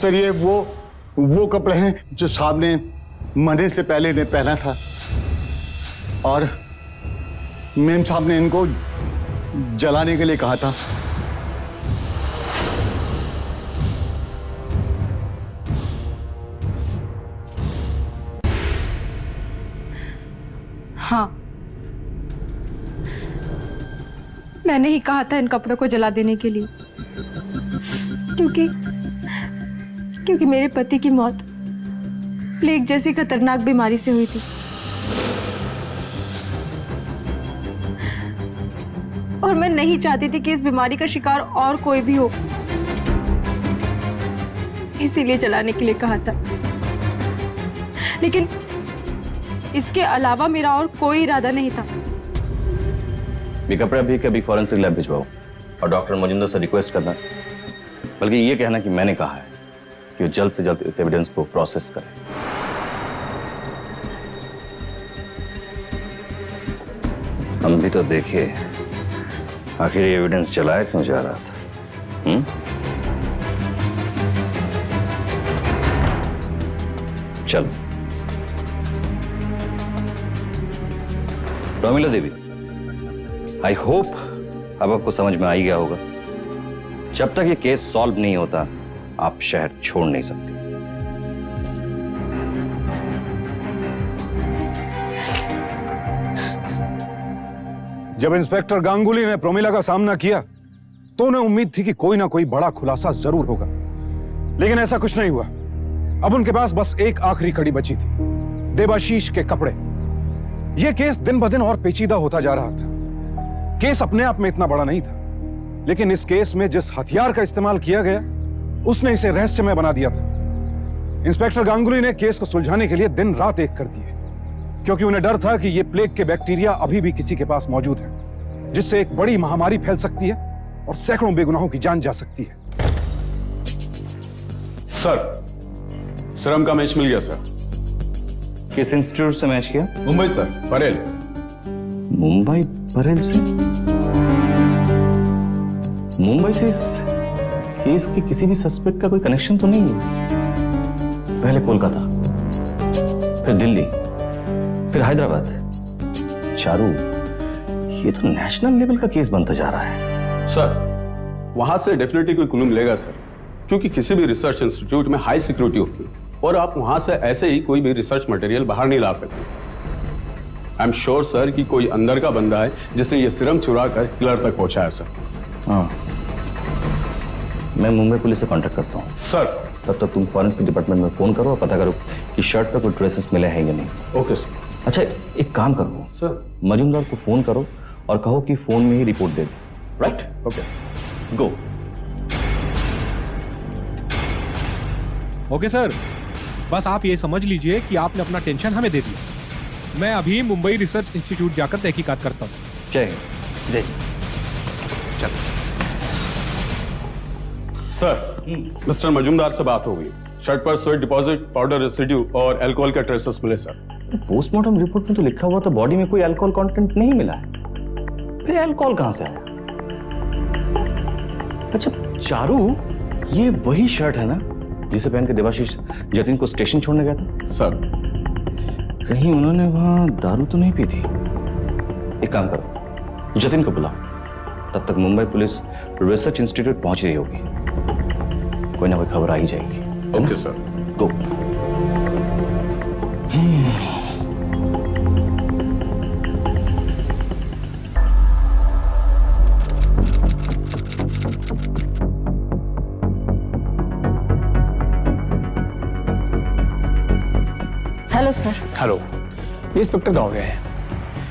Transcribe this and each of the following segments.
Sir ये वो कपड़े हैं जो साहब ने मरने से पहले ने पहना था और मेम साहब ने इनको जलाने के लिए कहा था। हाँ, मैंने ही कहा था इन कपड़ों को जला देने के लिए, क्योंकि मेरे पति की मौत प्लेग जैसी खतरनाक बीमारी से हुई थी। और मैं नहीं चाहती थी कि इस बीमारी का शिकार और कोई भी हो, इसीलिए जलाने के लिए कहा था। लेकिन इसके अलावा मेरा और कोई इरादा नहीं था। ये कपड़े अभी के अभी फॉरेंसिक लैब भिजवाओ और डॉक्टर मजुमदार से रिक्वेस्ट करना, बल्कि ये कहना कि मैंने कहा है कि वो जल्द से जल्द इस एविडेंस को प्रोसेस करें। हम भी तो देखिए आखिर ये एविडेंस जलाया क्यों जा रहा था। चलो रोमिला देवी, आई होप अब आपको समझ में आ ही गया होगा, जब तक ये केस सॉल्व नहीं होता आप शहर छोड़ नहीं सकते। जब इंस्पेक्टर गांगुली ने प्रोमिला का सामना किया तो उन्हें उम्मीद थी कि कोई ना कोई बड़ा खुलासा जरूर होगा, लेकिन ऐसा कुछ नहीं हुआ। अब उनके पास बस एक आखिरी कड़ी बची थी, देवाशीष के कपड़े। यह केस दिन ब दिन और पेचीदा होता जा रहा था। केस अपने आप में इतना बड़ा नहीं था, लेकिन इस केस में जिस हथियार का इस्तेमाल किया गया उसने इसे रहस्यमय बना दिया था। इंस्पेक्टर गांगुली ने केस को सुलझाने के लिए दिन रात एक कर दिए, क्योंकि उन्हें डर था कि ये प्लेग के बैक्टीरिया अभी भी किसी के पास मौजूद है, जिससे एक बड़ी महामारी फैल सकती है और सैकड़ों बेगुनाहों की जान जा सकती है। सर, सीरम का मैच मिल गया सर। किस इंस्टीट्यूट से मैच किया? मुंबई सर, परेल। मुंबई परेल से? मुंबई से इस केस के किसी भी सस्पेक्ट का कोई कनेक्शन तो नहीं है? पहले कोलकाता, फिर दिल्ली, फिर हैदराबाद। चारू, ये तो नेशनल लेवल का केस बनता जा रहा है। सर, वहां से डेफिनेटली कोई क्लू मिलेगा सर, क्योंकि किसी भी रिसर्च इंस्टीट्यूट में हाई सिक्योरिटी होती है और आप वहां से ऐसे ही कोई भी रिसर्च मटेरियल बाहर नहीं ला सकते। आई एम श्योर सर कि कोई अंदर का बंदा है जिसने ये सीरम चुरा कर किलर तक पहुंचाया सर। हाँ, मैं मुंबई पुलिस से कांटेक्ट करता हूँ। सर, तब तक तुम फॉरेंसिक डिपार्टमेंट में फोन करो और पता करो कि शर्ट पर कोई ट्रेसेस मिले हैं या नहीं। Okay sir. अच्छा, एक काम करो सर, मजुमदार को फोन करो और कहो कि फोन में ही रिपोर्ट दे दे। राइट? ओके। गो। ओके सर, बस आप ये समझ लीजिए कि आपने अपना टेंशन हमें दे दिया। मैं अभी मुंबई रिसर्च इंस्टीट्यूट जाकर तहकीकात करता हूँ। जय हिंद। जय। चल। सर, मिस्टर मजुमदार से बात हो गई। शर्ट पर स्वेट डिपॉजिट, पाउडर रेसिड्यू और अल्कोहल के ट्रेसेस मिले सर। पोस्टमार्टम रिपोर्ट में तो लिखा हुआ था बॉडी में कोई अल्कोहल कंटेंट नहीं मिला है, फिर अल्कोहल कहां से आया? अच्छा चारू, ये वही शर्ट है ना जिसे पहन के देवाशीष जतिन को स्टेशन छोड़ने गया था? सर, कहीं उन्होंने वहां दारू तो नहीं पी थी? एक काम करो, जतिन को बुलाओ, तब तक मुंबई पुलिस रिसर्च इंस्टीट्यूट पहुंच रही होगी, कोई ना कोई खबर आ ही जाएगी। Okay sir. Go. Hello sir. Hello, ये इंस्पेक्टर गाँव हैं।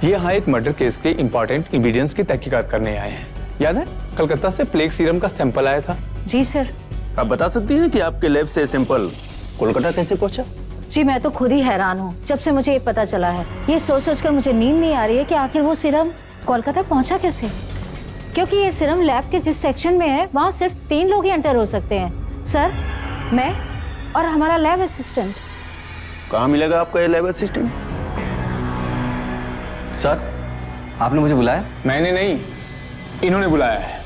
ये यहाँ एक मर्डर केस के इंपॉर्टेंट एविडेंस की तहकीकात करने आए हैं। याद है कलकत्ता से प्लेग सीरम का सैंपल आया था? जी सर। आप बता सकती हैं कि आपके लैब से सैंपल कोलकाता कैसे पहुंचा? जी मैं तो खुद ही हैरान हूँ जब से मुझे ये पता चला है। ये सोच सोच कर मुझे नींद नहीं आ रही है कि आखिर वो सीरम कोलकाता पहुंचा कैसे, क्योंकि ये सीरम लैब के जिस सेक्शन में है वहाँ सिर्फ 3 लोग ही एंटर हो सकते हैं, सर, मैं और हमारा लैब असिस्टेंट। कहाँ मिलेगा आपका ये लैब असिस्टेंट? सर, आपने मुझे बुलाया? मैंने नहीं, इन्होंने बुलाया है।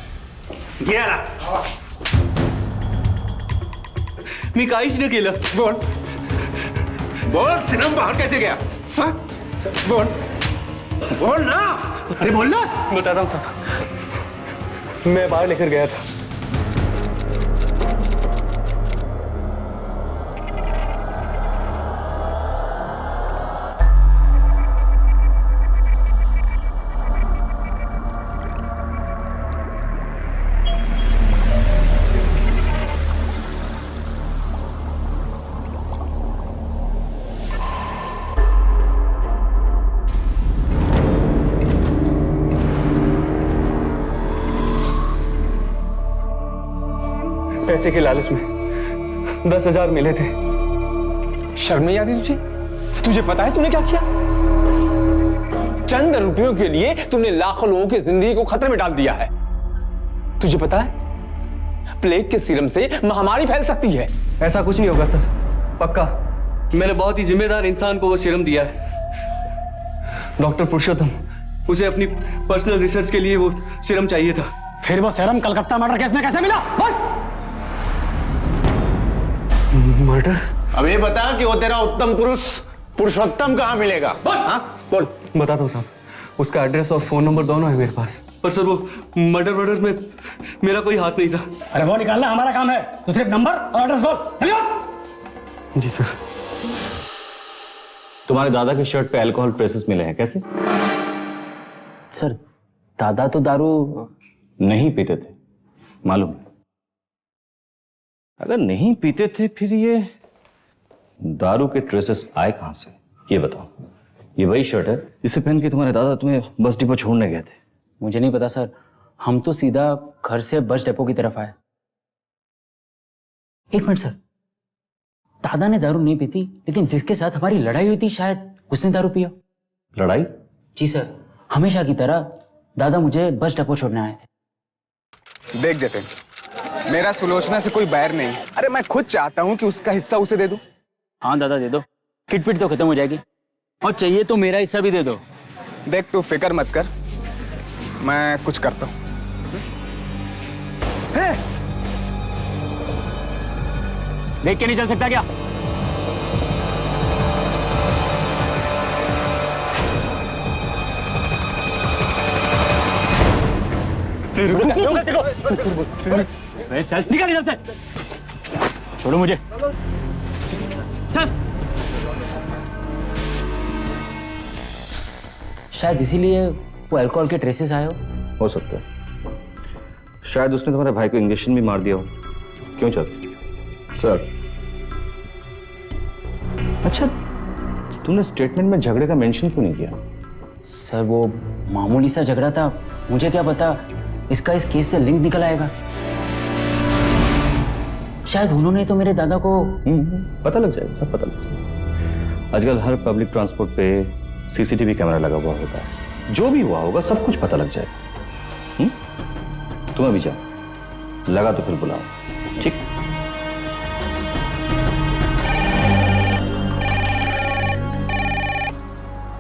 मी काहीच नाही केलं. बोल बोल, सिरम बाहर कैसे गया? हाँ? बोल बोल ना. अरे बोल ना. बताता हूँ साहब, मैं बाहर लेकर गया था. पैसे के लालच में 10,000 मिले थे. शर्म नहीं आती तुझे? तुझे पता है तूने क्या किया? चंद रुपयों के लिए तूने लाखों लोगों की जिंदगी को खतरे में डाल दिया है. तुझे पता है प्लेग के सीरम से महामारी फैल सकती है. ऐसा कुछ नहीं होगा सर, पक्का. मैंने बहुत ही जिम्मेदार इंसान को वो सीरम दिया है, डॉक्टर पुरुषोत्तम. उसे अपनी पर्सनल रिसर्च के लिए वो सीरम चाहिए था. फिर वो सीरम कलकत्ता मर्डर केस में कैसे मिला? बोल. मर्डर? अब ये बता कि वो तेरा उत्तम पुरुष पुरुषोत्तम कहाँ मिलेगा? हाँ बोल. बताता हूँ साहब, उसका एड्रेस और फोन नंबर दोनों है मेरे पास. पर सर वो मर्डर में मेरा कोई हाथ नहीं था. अरे वो निकालना हमारा काम है, तो सिर्फ नंबर और एड्रेस बोल. चलिए. जी सर. तुम्हारे दादा के शर्ट पे अल्कोहल ट्रेसेस मिले हैं, कैसे? सर दादा तो दारू नहीं पीते थे, मालूम है. अगर नहीं पीते थे फिर ये दारू के ट्रेसेस आए कहां से, ये बताओ. ये वही शर्ट है जिसे पहन के तुम्हारे दादा तुम्हें बस डिपो छोड़ने गए थे? मुझे नहीं पता सर, हम तो सीधा घर से बस डिपो की तरफ आए. एक मिनट सर, दादा ने दारू नहीं पी थी, लेकिन जिसके साथ हमारी लड़ाई हुई थी शायद उसने दारू पिया. लड़ाई? जी सर, हमेशा की तरह दादा मुझे बस डिपो छोड़ने आए थे. देख जतिन, मेरा सुलोचना से कोई बैर नहीं. अरे मैं खुद चाहता हूं कि उसका हिस्सा उसे दे दूं. हाँ दादा दे दो, किटपिट तो खत्म हो जाएगी. और चाहिए तो मेरा हिस्सा भी दे दो. देख तू फिक्र मत कर, मैं कुछ करता हूं. देख के नहीं चल सकता क्या? चल निकल इधर से. छोड़ो मुझे. चल. शायद इसीलिए वो अल्कोहल के ट्रेसेस आए हो सकता है. शायद उसने तुम्हारे भाई को इंजेक्शन भी मार दिया हो. क्यों चल? सर. अच्छा, तुमने स्टेटमेंट में झगड़े का मेंशन क्यों नहीं किया? सर वो मामूली सा झगड़ा था, मुझे क्या पता इसका इस केस से लिंक निकल आएगा. शायद उन्होंने तो मेरे दादा को. पता लग जाएगा, सब पता लग जाएगा. आजकल हर पब्लिक ट्रांसपोर्ट पे सीसीटीवी कैमरा लगा हुआ होता है. जो भी हुआ होगा सब कुछ पता लग जाएगा. तुम अभी जाओ, लगा तो फिर बुलाओ. ठीक?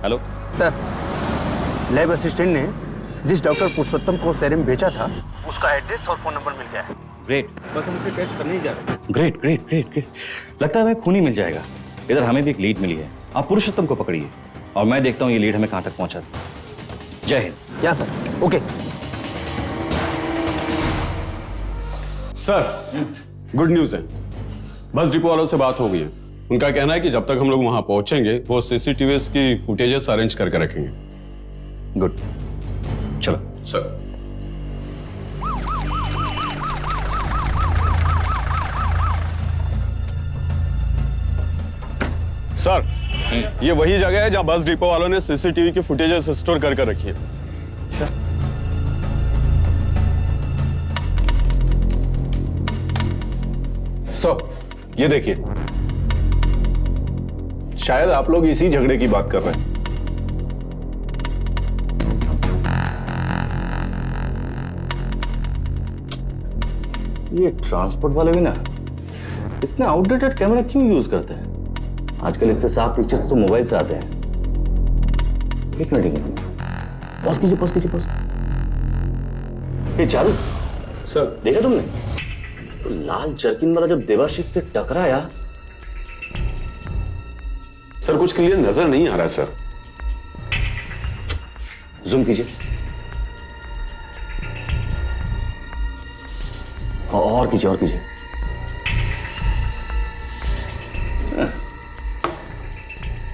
हेलो सर, लैब असिस्टेंट ने जिस डॉक्टर पुरुषोत्तम को सेरम बेचा था उसका एड्रेस और फोन नंबर मिल गया है. ग्रेट. बस हम उसे टेस्ट करने ही जा रहे हैं. Great great great great. लगता है हमें खून ही मिल जाएगा. इधर हमें भी एक लीड मिली है, आप पुरुषोत्तम को पकड़िए और मैं देखता हूँ ये लीड हमें कहां तक पहुंचा. जय हिंद. Yeah sir. Okay. Sir, good news है. बस डिपो वालों से बात हो गई है. उनका कहना है कि जब तक हम लोग वहां पहुंचेंगे वो सीसीटीवीज की फुटेजेस अरेंज करके रखेंगे. गुड. चलो. सर. सर, ये वही जगह है जहां बस डिपो वालों ने सीसीटीवी की फुटेजेस स्टोर करके रखी है. ये देखिए, शायद आप लोग इसी झगड़े की बात कर रहे हैं. ये ट्रांसपोर्ट वाले भी ना इतने आउटडेटेड कैमरा क्यों यूज करते हैं? आजकल इससे साफ पिक्चर्स तो मोबाइल से आते हैं. एक मिनट. पॉज कीजिए, पॉज कीजिए, पॉज. ये चारू सर, देखा तुमने तो लाल जर्किन वाला जब देवाशीष से टकराया, सर कुछ क्लियर नजर नहीं आ रहा है सर। जूम कीजिए और कीजिए और कीजिए।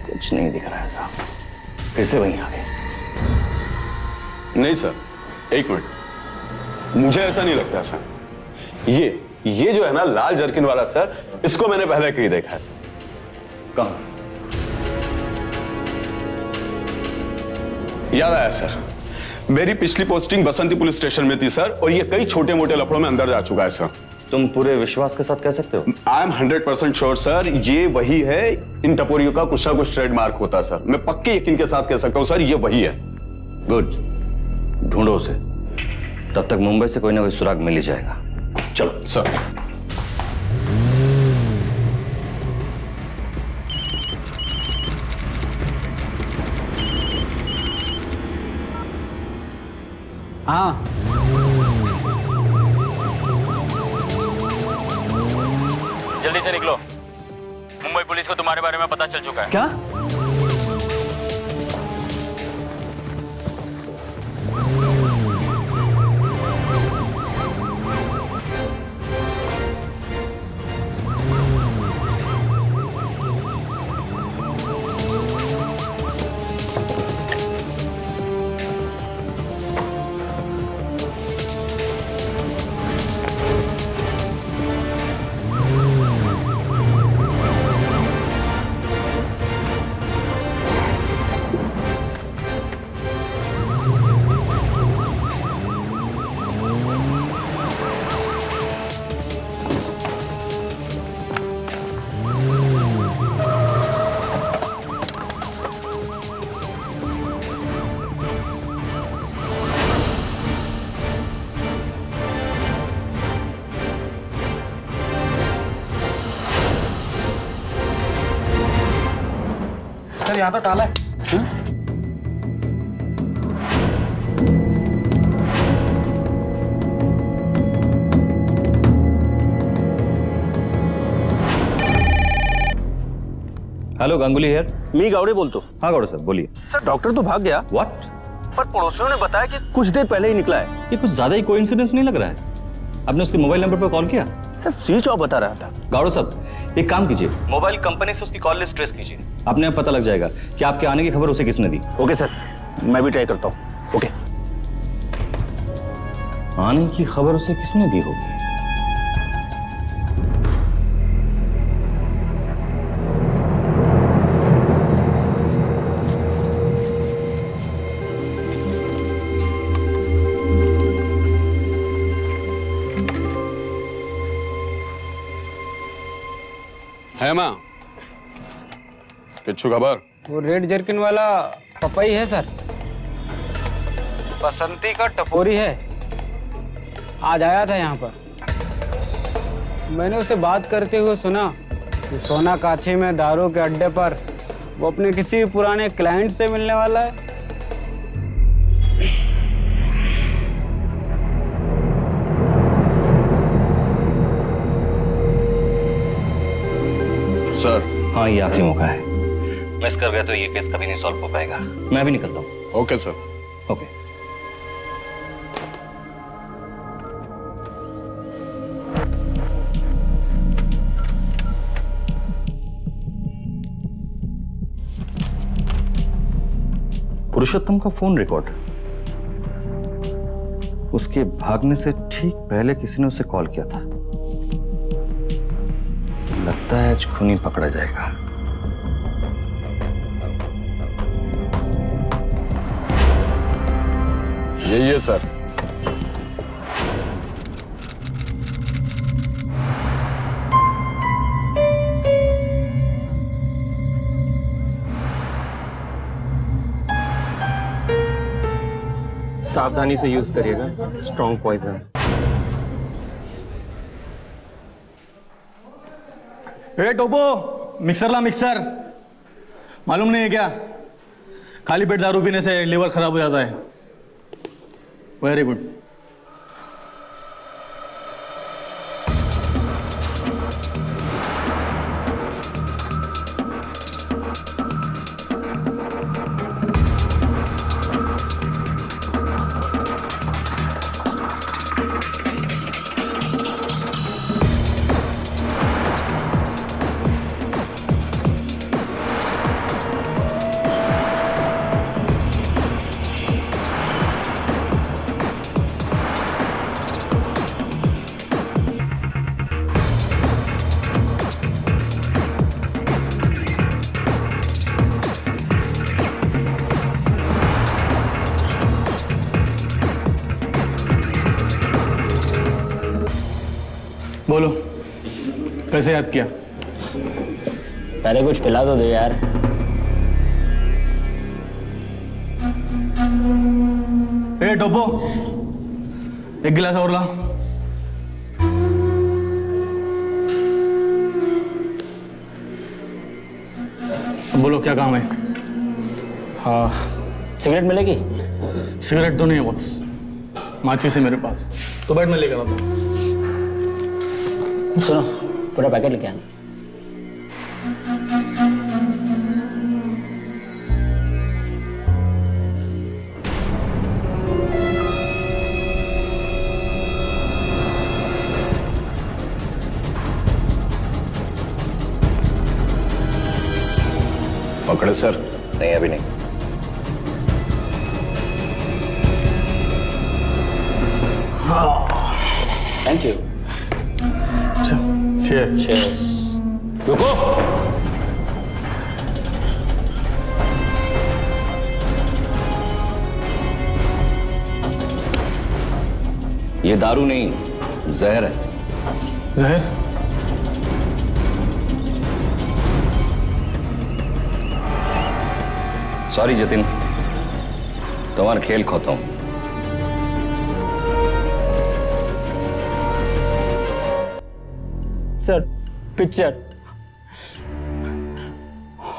कुछ नहीं दिख रहा है साहब, फिर से वहीं आ गए। नहीं सर, एक मिनट, मुझे ऐसा नहीं लगता सर। ये जो है ना लाल जर्किन वाला सर, इसको मैंने पहले कहीं देखा है सर। कहां? याद आया सर, मेरी पिछली पोस्टिंग बसंती पुलिस स्टेशन में थी सर, और ये कई छोटे मोटे लफड़ों में अंदर जा चुका है सर। तुम पूरे विश्वास के साथ कह सकते हो? आई एम 100% श्योर सर, ये वही है। इन टपोरियों का कुछ ना कुछ ट्रेडमार्क होता है सर, मैं पक्के यकीन के साथ कह सकता हूं सर, ये वही है। गुड, ढूंढो उसे, तब तक मुंबई से कोई ना कोई सुराग मिल ही जाएगा। चलो सर। हाँ, जल्दी से निकलो, मुंबई पुलिस को तुम्हारे बारे में पता चल चुका है। क्या? सर यहाँ तो टाला है। Hello, Ganguly here. मी गावड़े बोलतो। हाँ गौड़े साहब बोलिए। सर डॉक्टर तो भाग गया, व्हाट? पर पड़ोसियों ने बताया कि कुछ देर पहले ही निकला है। ये कुछ ज्यादा ही कोइंसिडेंस नहीं लग रहा है? आपने उसके मोबाइल नंबर पर कॉल किया? सर स्विच ऑफ बता रहा था। गौड़े साहब एक काम कीजिए, मोबाइल कंपनी से उसकी कॉल लिस्ट ट्रेस कीजिए, अपने आप पता लग जाएगा कि आपके आने की खबर उसे किसने दी। ओके सर, मैं भी ट्राई करता हूँ। ओके। आने की खबर उसे किसने दी होगी? है मां किच्छु खबर? वो रेड जर्किन वाला पपई है सर, बसंती का टपोरी है, आज आया था यहाँ पर। मैंने उसे बात करते हुए सुना कि सोना काछी में दारू के अड्डे पर वो अपने किसी पुराने क्लाइंट से मिलने वाला है। सर हाँ, ये आखिरी मौका है, मिस कर गया तो ये केस कभी नहीं सॉल्व हो पाएगा। मैं भी निकलता हूँ। Okay sir. ओके। पुरुषोत्तम का फोन रिकॉर्ड, उसके भागने से ठीक पहले किसी ने उसे कॉल किया था। लगता है आज खूनी पकड़ा जाएगा। यही है सर। सावधानी से यूज करिएगा, स्ट्रॉन्ग पॉइजन। ए टोपो, मिक्सर ला मिक्सर। मालूम नहीं है क्या, खाली पेट दारू पीने से लिवर खराब हो जाता है। Very good. बोलो, कैसे याद किया? पहले कुछ पिला तो दे यार। ए टोपो, एक गिलास और ला। बोलो क्या काम है? हाँ, सिगरेट मिलेगी? सिगरेट तो नहीं है बॉस, माचिस है मेरे पास। तो बैठ में लेकर आता हूँ। सुनो, पूरा पैकेट लेके आना। पकड़े सर? नहीं अभी नहीं। Thank you. Cheers. रुको। ये दारू नहीं, जहर है। जहर? सॉरी जतिन, तुम्हारा खेल खोता हूं। सर, पिक्चर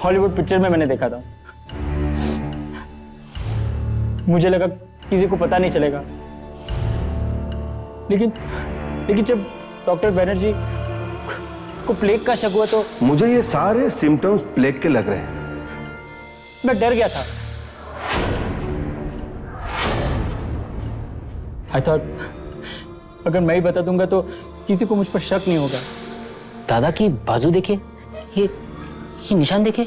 हॉलीवुड पिक्चर में मैंने देखा था। मुझे लगा किसी को पता नहीं चलेगा, लेकिन जब डॉक्टर बैनर्जी को प्लेग का शक हुआ तो मुझे ये सारे सिम्टम्स प्लेग के लग रहे हैं। मैं डर गया था। आई थॉट अगर मैं ही बता दूंगा तो किसी को मुझ पर शक नहीं होगा। दादा की बाजू देखे, ये निशान देखे,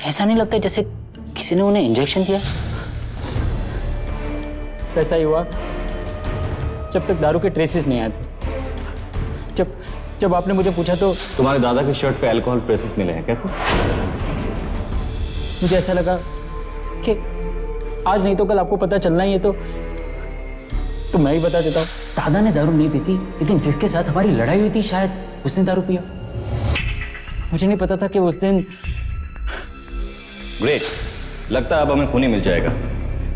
ऐसा नहीं लगता जैसे किसी ने उन्हें इंजेक्शन दिया। वैसा ही हुआ जब तक दारू के ट्रेसेस नहीं आए थे। जब आपने मुझे पूछा तो तुम्हारे दादा की शर्ट पे अल्कोहल ट्रेसेस मिले हैं, कैसे? मुझे ऐसा लगा कि आज नहीं तो कल आपको पता चलना ही है, तो मैं ही बता देता हूँ। दादा ने दारू नहीं पी थी, लेकिन जिसके साथ हमारी लड़ाई हुई थी शायद उसने दारू पिया। मुझे नहीं पता था कि उस दिन। ग्रेट, लगता है अब हमें खूनी मिल जाएगा।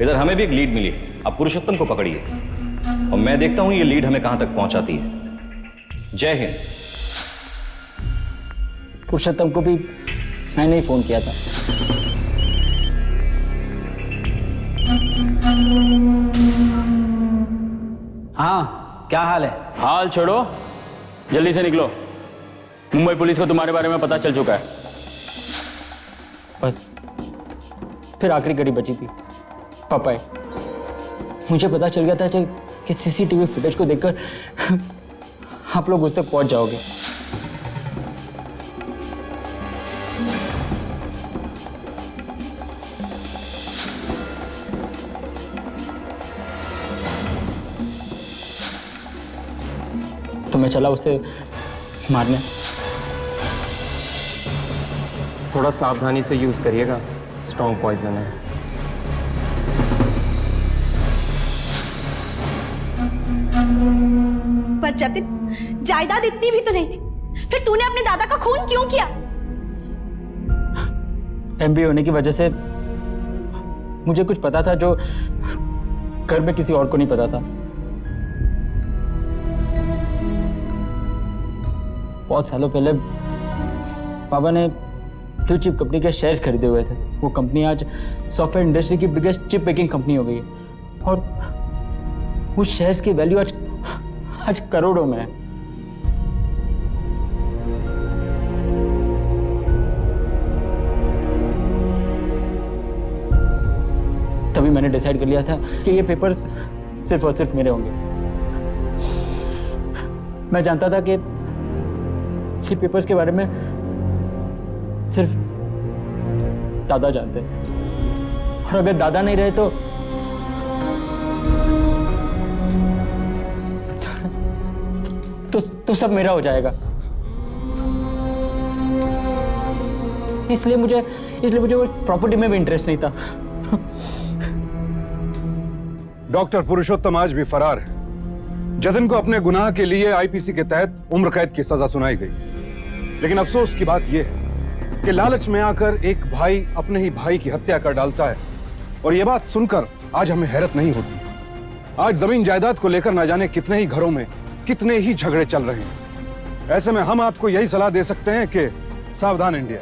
इधर हमें भी एक लीड मिली, अब पुरुषोत्तम को पकड़िए और मैं देखता हूं ये लीड हमें कहां तक पहुंचाती है। जय हिंद। पुरुषोत्तम को भी मैंने ही फोन किया था। हाँ, क्या हाल है? हाल छोड़ो, जल्दी से निकलो। मुंबई पुलिस को तुम्हारे बारे में पता चल चुका है। बस फिर आखिरी कड़ी बची थी, पापा। मुझे पता चल गया था कि सीसीटीवी फुटेज को देखकर आप लोग उस तक पहुंच जाओगे। तो मैं चला उसे मारने। थोड़ा सावधानी से यूज करिएगा, स्ट्रॉन्ग पॉइजन है। पर जतिन, जायदाद इतनी भी तो नहीं थी, फिर तूने अपने दादा का खून क्यों किया? एमबीए होने की वजह से मुझे कुछ पता था जो घर में किसी और को नहीं पता था। बहुत सालों पहले पापा ने ब्लू चिप कंपनी के शेयर्स खरीदे हुए थे। वो कंपनी आज सॉफ्टवेयर इंडस्ट्री की बिगेस्ट चिप मेकिंग कंपनी हो गई है और उस शेयर्स की वैल्यू आज करोड़ों में है। तभी मैंने डिसाइड कर लिया था कि ये पेपर्स सिर्फ और सिर्फ मेरे होंगे। मैं जानता था कि ये पेपर्स के बारे में सिर्फ दादा जानते हैं और अगर दादा नहीं रहे तो सब मेरा हो जाएगा। इसलिए मुझे वो प्रॉपर्टी में भी इंटरेस्ट नहीं था। डॉक्टर पुरुषोत्तम आज भी फरार है। जतिन को अपने गुनाह के लिए आईपीसी के तहत उम्र कैद की सजा सुनाई गई। लेकिन अफसोस की बात यह है कि लालच में आकर एक भाई अपने ही भाई की हत्या कर डालता है। और यह बात सुनकर आज हमें हैरत नहीं होती। आज जमीन जायदाद को लेकर न जाने कितने ही घरों में कितने ही झगड़े चल रहे हैं। ऐसे में हम आपको यही सलाह दे सकते हैं कि सावधान इंडिया।